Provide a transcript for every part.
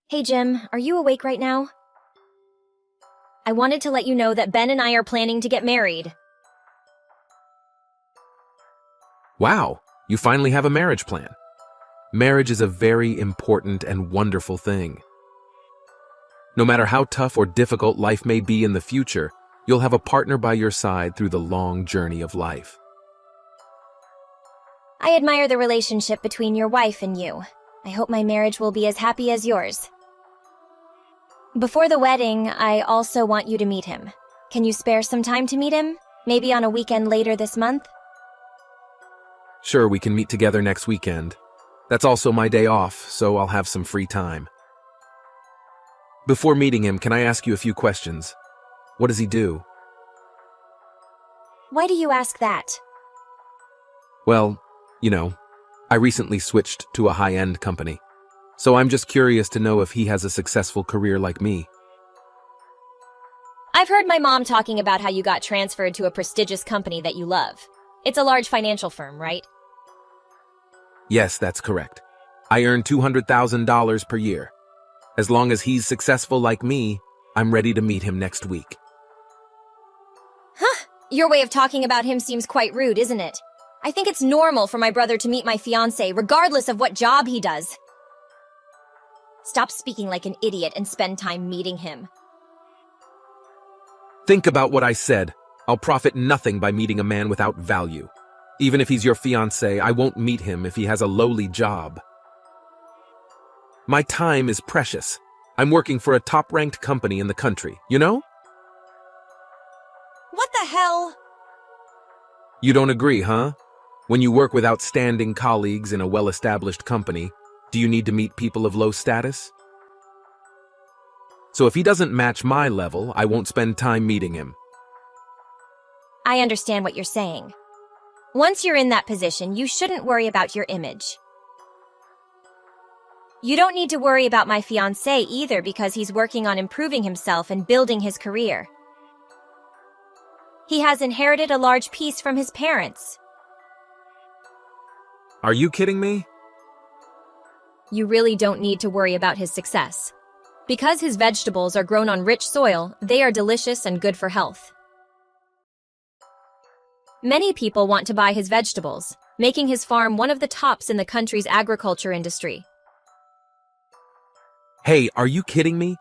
Hey Jim, are you awake right now? I wanted to let you know that Ben and I are planning to get married. Wow, you finally have a marriage plan. Marriage is a very important and wonderful thing. No matter how tough or difficult life may be in the future, you'll have a partner by your side through the long journey of life. I admire the relationship between your wife and you. I hope my marriage will be as happy as yours. Before the wedding, I also want you to meet him. Can you spare some time to meet him? Maybe on a weekend later this month? Sure, we can meet together next weekend. That's also my day off, so I'll have some free time. Before meeting him, can I ask you a few questions? What does he do? Why do you ask that? Well, I recently switched to a high-end company, so I'm just curious to know if he has a successful career like me. I've heard my mom talking about how you got transferred to a prestigious company that you love. It's a large financial firm, right? Yes, that's correct. I earn $200,000 per year. As long as he's successful like me, I'm ready to meet him next week. Huh? Your way of talking about him seems quite rude, isn't it? I think it's normal for my brother to meet my fiancé regardless of what job he does. Stop speaking like an idiot and spend time meeting him. Think about what I said. I'll profit nothing by meeting a man without value. Even if he's your fiancé, I won't meet him if he has a lowly job. My time is precious. I'm working for a top-ranked company in the country, you know? What the hell? You don't agree, huh? When you work with outstanding colleagues in a well-established company, do you need to meet people of low status? So if he doesn't match my level, I won't spend time meeting him. I understand what you're saying. Once you're in that position, you shouldn't worry about your image. You don't need to worry about my fiancé either because he's working on improving himself and building his career. He has inherited a large piece from his parents. Are you kidding me? You really don't need to worry about his success. Because his vegetables are grown on rich soil, they are delicious and good for health. Many people want to buy his vegetables, making his farm one of the tops in the country's agriculture industry. Hey, are you kidding me?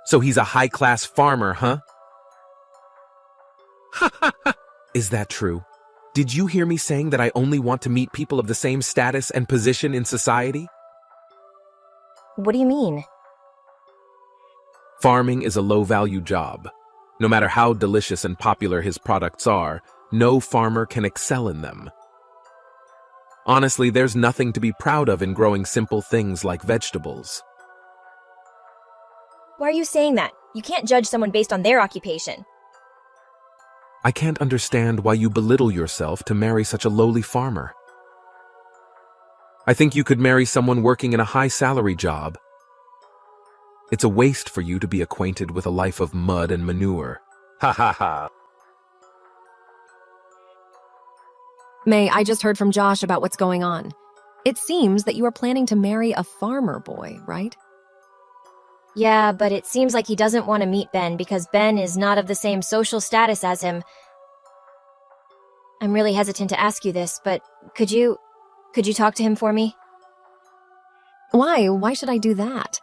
So he's a high-class farmer, huh? Is that true? Did you hear me saying that I only want to meet people of the same status and position in society? What do you mean? Farming is a low-value job. No matter how delicious and popular his products are, no farmer can excel in them. Honestly, there's nothing to be proud of in growing simple things like vegetables. Why are you saying that? You can't judge someone based on their occupation. I can't understand why you belittle yourself to marry such a lowly farmer. I think you could marry someone working in a high-salary job. It's a waste for you to be acquainted with a life of mud and manure. Ha ha ha. May, I just heard from Josh about what's going on. It seems that you are planning to marry a farmer boy, right? Yeah, but it seems like he doesn't want to meet Ben because Ben is not of the same social status as him. I'm really hesitant to ask you this, but could you talk to him for me? Why? Why should I do that?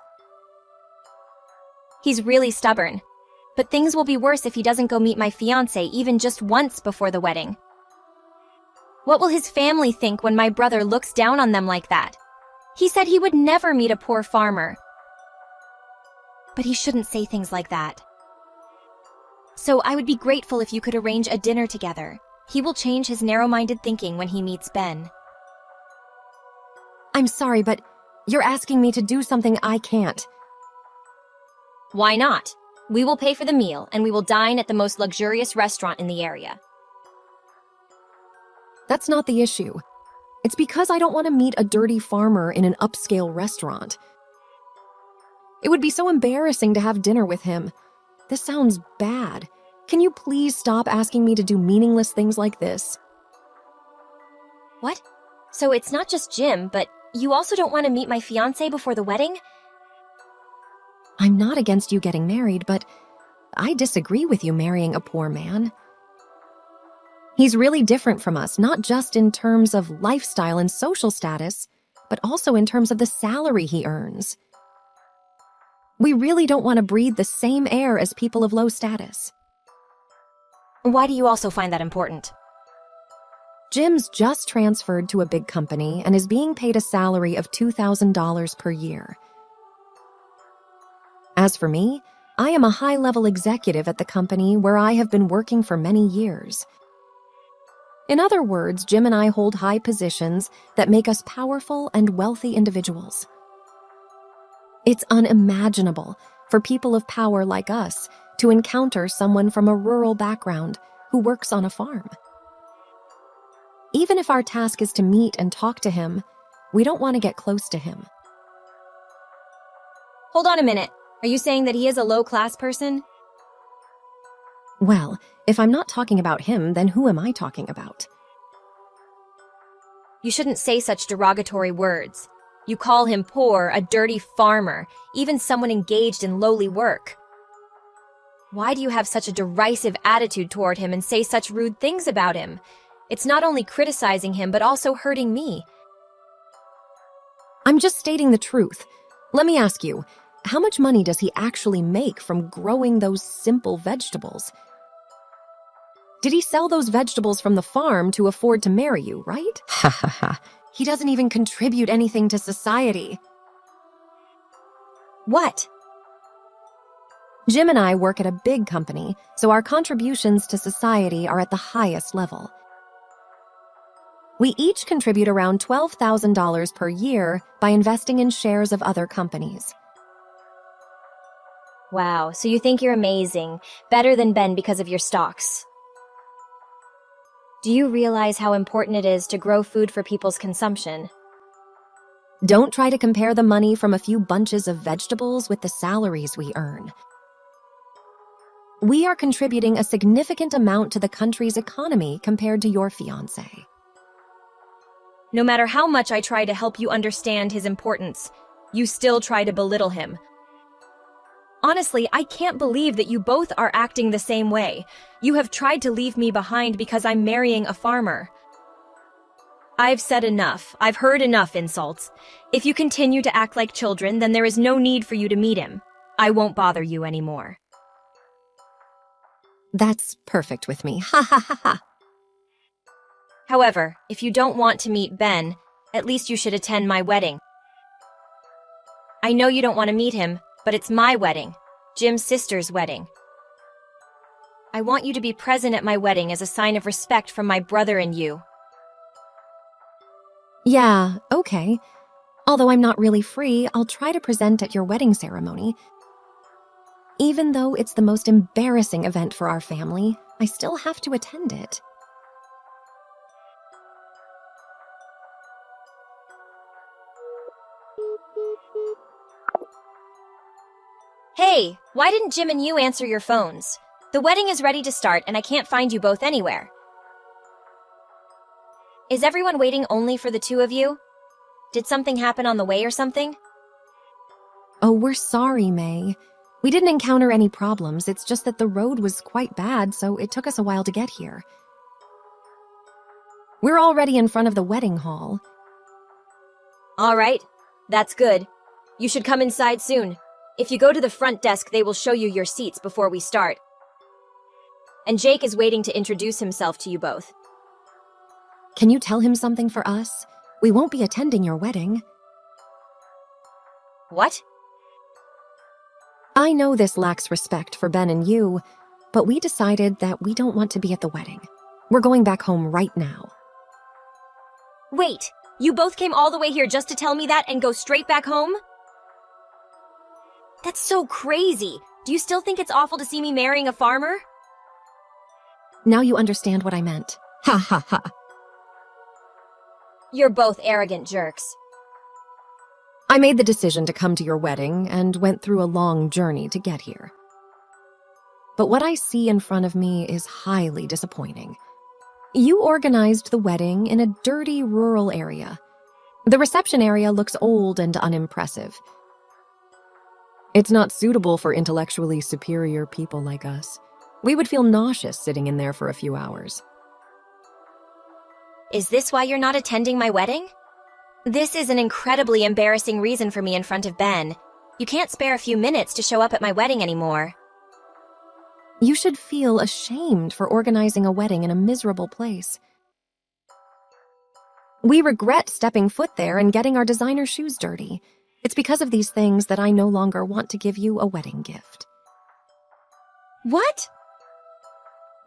He's really stubborn. But things will be worse if he doesn't go meet my fiancé even just once before the wedding. What will his family think when my brother looks down on them like that? He said he would never meet a poor farmer. But he shouldn't say things like that. So I would be grateful if you could arrange a dinner together. He will change his narrow-minded thinking when he meets Ben. I'm sorry, but you're asking me to do something I can't. Why not? We will pay for the meal, and we will dine at the most luxurious restaurant in the area. That's not the issue. It's because I don't want to meet a dirty farmer in an upscale restaurant. It would be so embarrassing to have dinner with him. This sounds bad. Can you please stop asking me to do meaningless things like this? What? So it's not just Jim, but you also don't want to meet my fiancé before the wedding? I'm not against you getting married, but I disagree with you marrying a poor man. He's really different from us, not just in terms of lifestyle and social status, but also in terms of the salary he earns. We really don't want to breathe the same air as people of low status. Why do you also find that important? Jim's just transferred to a big company and is being paid a salary of $2,000 per year. As for me, I am a high-level executive at the company where I have been working for many years. In other words, Jim and I hold high positions that make us powerful and wealthy individuals. It's unimaginable for people of power like us to encounter someone from a rural background who works on a farm. Even if our task is to meet and talk to him, we don't want to get close to him. Hold on a minute. Are you saying that he is a low-class person? Well, if I'm not talking about him, then who am I talking about? You shouldn't say such derogatory words. You call him poor, a dirty farmer, even someone engaged in lowly work. Why do you have such a derisive attitude toward him and say such rude things about him? It's not only criticizing him, but also hurting me. I'm just stating the truth. Let me ask you, how much money does he actually make from growing those simple vegetables? Did he sell those vegetables from the farm to afford to marry you, right? Ha ha ha. He doesn't even contribute anything to society. What? Jim and I work at a big company, so our contributions to society are at the highest level. We each contribute around $12,000 per year by investing in shares of other companies. Wow, so you think you're amazing, better than Ben because of your stocks. Do you realize how important it is to grow food for people's consumption? Don't try to compare the money from a few bunches of vegetables with the salaries we earn. We are contributing a significant amount to the country's economy compared to your fiancé. No matter how much I try to help you understand his importance, you still try to belittle him. Honestly, I can't believe that you both are acting the same way. You have tried to leave me behind because I'm marrying a farmer. I've said enough. I've heard enough insults. If you continue to act like children, then there is no need for you to meet him. I won't bother you anymore. That's perfect with me. Ha ha ha ha. However, if you don't want to meet Ben, at least you should attend my wedding. I know you don't want to meet him, but it's my wedding, Jim's sister's wedding. I want you to be present at my wedding as a sign of respect from my brother and you. Yeah, okay. Although I'm not really free, I'll try to present at your wedding ceremony. Even though it's the most embarrassing event for our family, I still have to attend it. Hey, why didn't Jim and you answer your phones? The wedding is ready to start and I can't find you both anywhere. Is everyone waiting only for the two of you? Did something happen on the way or something? Oh, we're sorry, May. We didn't encounter any problems. It's just that the road was quite bad, so it took us a while to get here. We're already in front of the wedding hall. All right, that's good. You should come inside soon. If you go to the front desk, they will show you your seats before we start. And Jake is waiting to introduce himself to you both. Can you tell him something for us? We won't be attending your wedding. What? I know this lacks respect for Ben and you, but we decided that we don't want to be at the wedding. We're going back home right now. Wait, you both came all the way here just to tell me that and go straight back home? That's so crazy. Do you still think it's awful to see me marrying a farmer? Now you understand what I meant. Ha ha ha. You're both arrogant jerks. I made the decision to come to your wedding and went through a long journey to get here. But what I see in front of me is highly disappointing. You organized the wedding in a dirty rural area. The reception area looks old and unimpressive. It's not suitable for intellectually superior people like us. We would feel nauseous sitting in there for a few hours. Is this why you're not attending my wedding? This is an incredibly embarrassing reason for me in front of Ben. You can't spare a few minutes to show up at my wedding anymore. You should feel ashamed for organizing a wedding in a miserable place. We regret stepping foot there and getting our designer shoes dirty. It's because of these things that I no longer want to give you a wedding gift. What?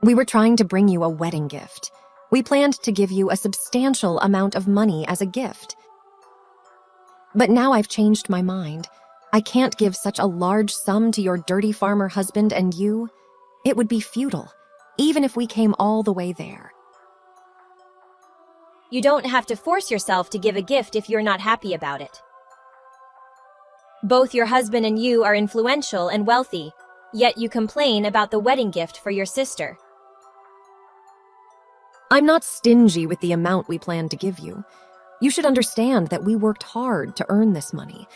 We were trying to bring you a wedding gift. We planned to give you a substantial amount of money as a gift. But now I've changed my mind. I can't give such a large sum to your dirty farmer husband and you. It would be futile, even if we came all the way there. You don't have to force yourself to give a gift if you're not happy about it. Both your husband and you are influential and wealthy, yet you complain about the wedding gift for your sister. I'm not stingy with the amount we plan to give you. You should understand that we worked hard to earn this money.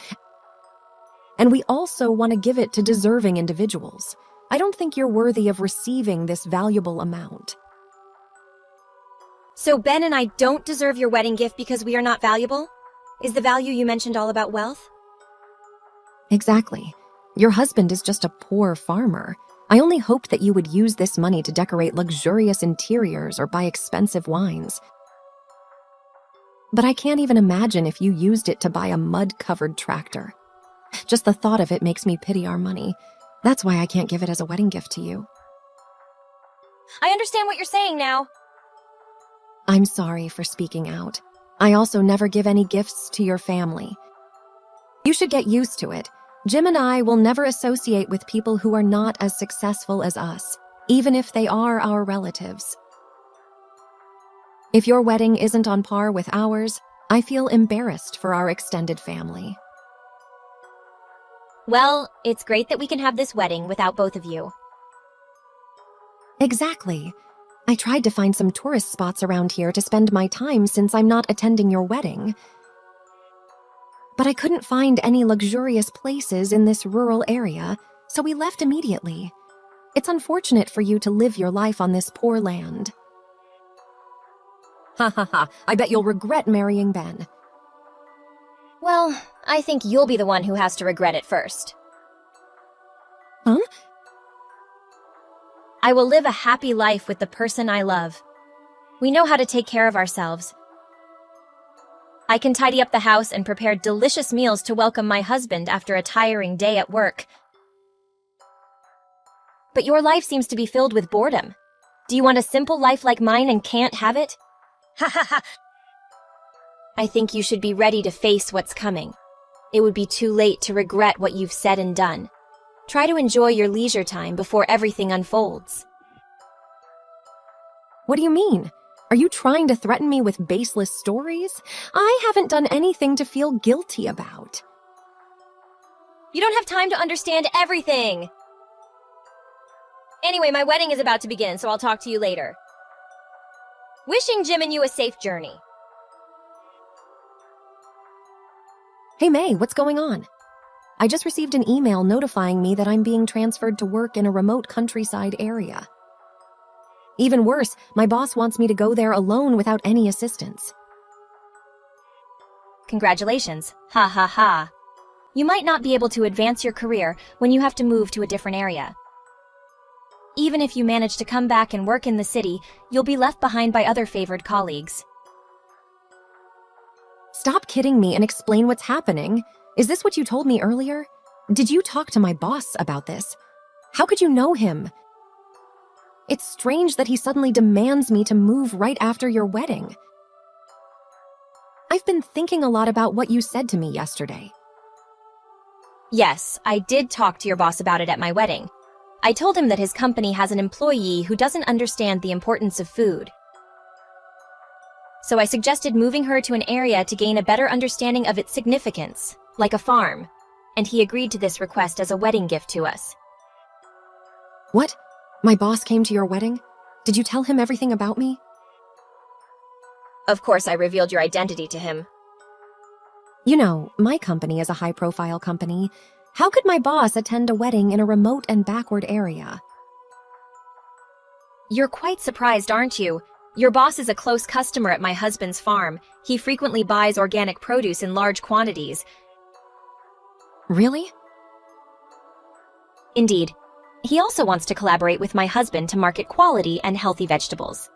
And we also want to give it to deserving individuals. I don't think you're worthy of receiving this valuable amount. So Ben and I don't deserve your wedding gift because we are not valuable? Is the value you mentioned all about wealth? Exactly. Your husband is just a poor farmer. I only hoped that you would use this money to decorate luxurious interiors or buy expensive wines. But I can't even imagine if you used it to buy a mud-covered tractor. Just the thought of it makes me pity our money. That's why I can't give it as a wedding gift to you. I understand what you're saying now. I'm sorry for speaking out. I also never give any gifts to your family. You should get used to it. Jim and I will never associate with people who are not as successful as us, even if they are our relatives. If your wedding isn't on par with ours, I feel embarrassed for our extended family. Well, it's great that we can have this wedding without both of you. Exactly. I tried to find some tourist spots around here to spend my time since I'm not attending your wedding. But I couldn't find any luxurious places in this rural area, so we left immediately. It's unfortunate for you to live your life on this poor land. Ha ha ha, I bet you'll regret marrying Ben. Well, I think you'll be the one who has to regret it first. Huh? I will live a happy life with the person I love. We know how to take care of ourselves. I can tidy up the house and prepare delicious meals to welcome my husband after a tiring day at work. But your life seems to be filled with boredom. Do you want a simple life like mine and can't have it? Ha ha ha! I think you should be ready to face what's coming. It would be too late to regret what you've said and done. Try to enjoy your leisure time before everything unfolds. What do you mean? Are you trying to threaten me with baseless stories? I haven't done anything to feel guilty about. You don't have time to understand everything! Anyway, my wedding is about to begin, so I'll talk to you later. Wishing Jim and you a safe journey. Hey May, what's going on? I just received an email notifying me that I'm being transferred to work in a remote countryside area. Even worse, my boss wants me to go there alone without any assistance. Congratulations. Ha ha ha. You might not be able to advance your career when you have to move to a different area. Even if you manage to come back and work in the city, you'll be left behind by other favored colleagues. Stop kidding me and explain what's happening. Is this what you told me earlier? Did you talk to my boss about this? How could you know him? It's strange that he suddenly demands me to move right after your wedding. I've been thinking a lot about what you said to me yesterday. Yes, I did talk to your boss about it at my wedding. I told him that his company has an employee who doesn't understand the importance of food. So I suggested moving her to an area to gain a better understanding of its significance, like a farm, and he agreed to this request as a wedding gift to us. What? My boss came to your wedding? Did you tell him everything about me? Of course, I revealed your identity to him. You know, my company is a high-profile company. How could my boss attend a wedding in a remote and backward area? You're quite surprised, aren't you? Your boss is a close customer at my husband's farm. He frequently buys organic produce in large quantities. Really? Indeed. He also wants to collaborate with my husband to market quality and healthy vegetables.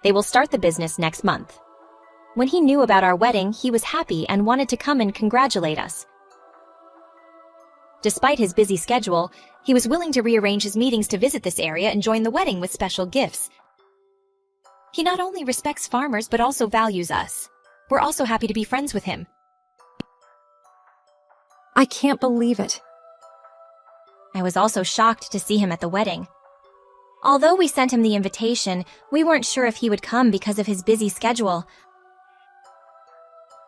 They will start the business next month. When he knew about our wedding, he was happy and wanted to come and congratulate us. Despite his busy schedule, he was willing to rearrange his meetings to visit this area and join the wedding with special gifts. He not only respects farmers but also values us. We're also happy to be friends with him. I can't believe it. I was also shocked to see him at the wedding. Although we sent him the invitation, we weren't sure if he would come because of his busy schedule.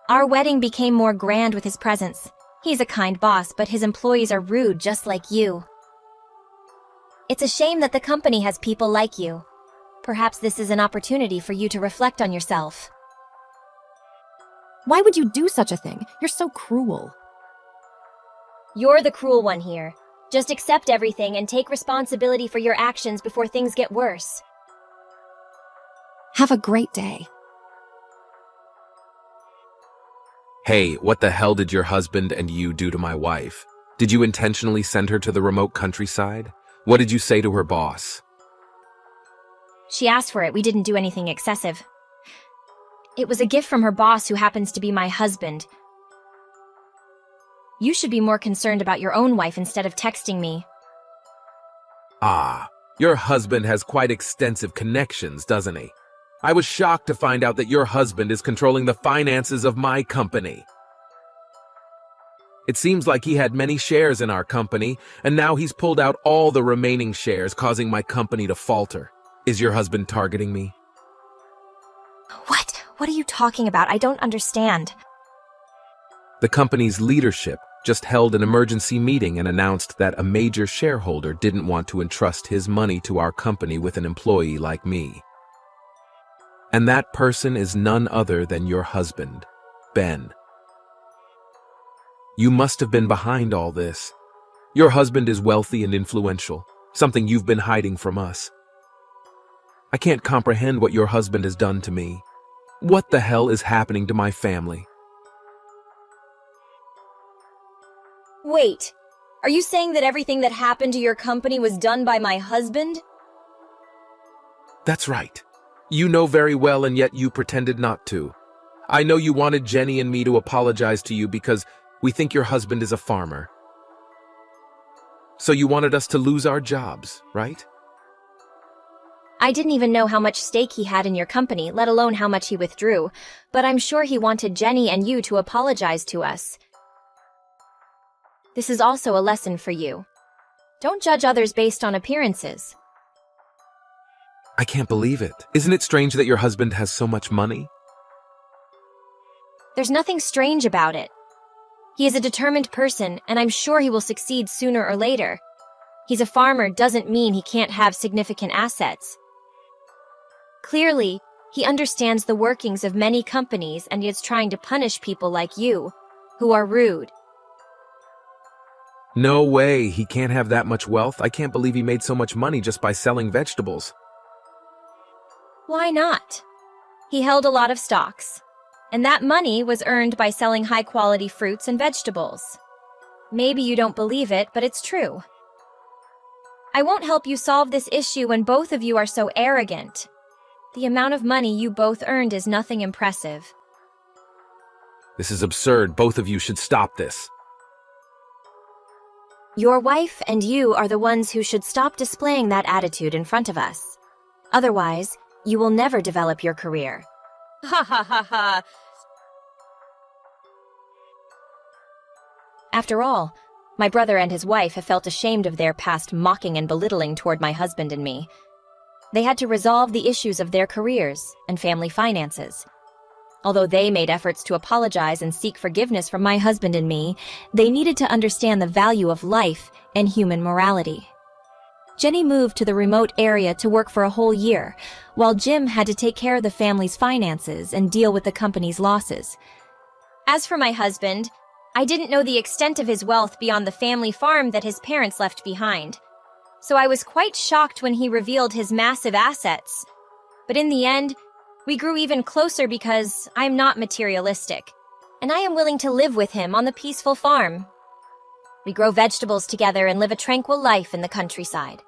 Our wedding became more grand with his presence. He's a kind boss, but his employees are rude just like you. It's a shame that the company has people like you. Perhaps this is an opportunity for you to reflect on yourself. Why would you do such a thing? You're so cruel. You're the cruel one here. Just accept everything and take responsibility for your actions before things get worse. Have a great day. Hey, what the hell did your husband and you do to my wife? Did you intentionally send her to the remote countryside? What did you say to her boss? She asked for it. We didn't do anything excessive. It was a gift from her boss, who happens to be my husband. You should be more concerned about your own wife instead of texting me. Ah, your husband has quite extensive connections, doesn't he? I was shocked to find out that your husband is controlling the finances of my company. It seems like he had many shares in our company, and now he's pulled out all the remaining shares, causing my company to falter. Is your husband targeting me? What? What are you talking about? I don't understand. The company's leadership just held an emergency meeting and announced that a major shareholder didn't want to entrust his money to our company with an employee like me. And that person is none other than your husband, Ben. You must have been behind all this. Your husband is wealthy and influential, something you've been hiding from us. I can't comprehend what your husband has done to me. What the hell is happening to my family? Wait, are you saying that everything that happened to your company was done by my husband? That's right. You know very well, and yet you pretended not to. I know you wanted Jenny and me to apologize to you because we think your husband is a farmer. So you wanted us to lose our jobs, right? I didn't even know how much stake he had in your company, let alone how much he withdrew, but I'm sure he wanted Jenny and you to apologize to us. This is also a lesson for you. Don't judge others based on appearances. I can't believe it. Isn't it strange that your husband has so much money? There's nothing strange about it. He is a determined person, and I'm sure he will succeed sooner or later. He's a farmer doesn't mean he can't have significant assets. Clearly, he understands the workings of many companies, and he is trying to punish people like you, who are rude. No way, he can't have that much wealth. I can't believe he made so much money just by selling vegetables. Why not? He held a lot of stocks, and that money was earned by selling high-quality fruits and vegetables. Maybe you don't believe it, but it's true. I won't help you solve this issue when both of you are so arrogant. The amount of money you both earned is nothing impressive. This is absurd. Both of you should stop this. Your wife and you are the ones who should stop displaying that attitude in front of us. Otherwise, you will never develop your career. Ha ha ha ha. After all, my brother and his wife have felt ashamed of their past mocking and belittling toward my husband and me. They had to resolve the issues of their careers and family finances. Although they made efforts to apologize and seek forgiveness from my husband and me, they needed to understand the value of life and human morality. Jenny moved to the remote area to work for a whole year, while Jim had to take care of the family's finances and deal with the company's losses. As for my husband, I didn't know the extent of his wealth beyond the family farm that his parents left behind. So I was quite shocked when he revealed his massive assets. But in the end, we grew even closer because I'm not materialistic, and I am willing to live with him on the peaceful farm. We grow vegetables together and live a tranquil life in the countryside.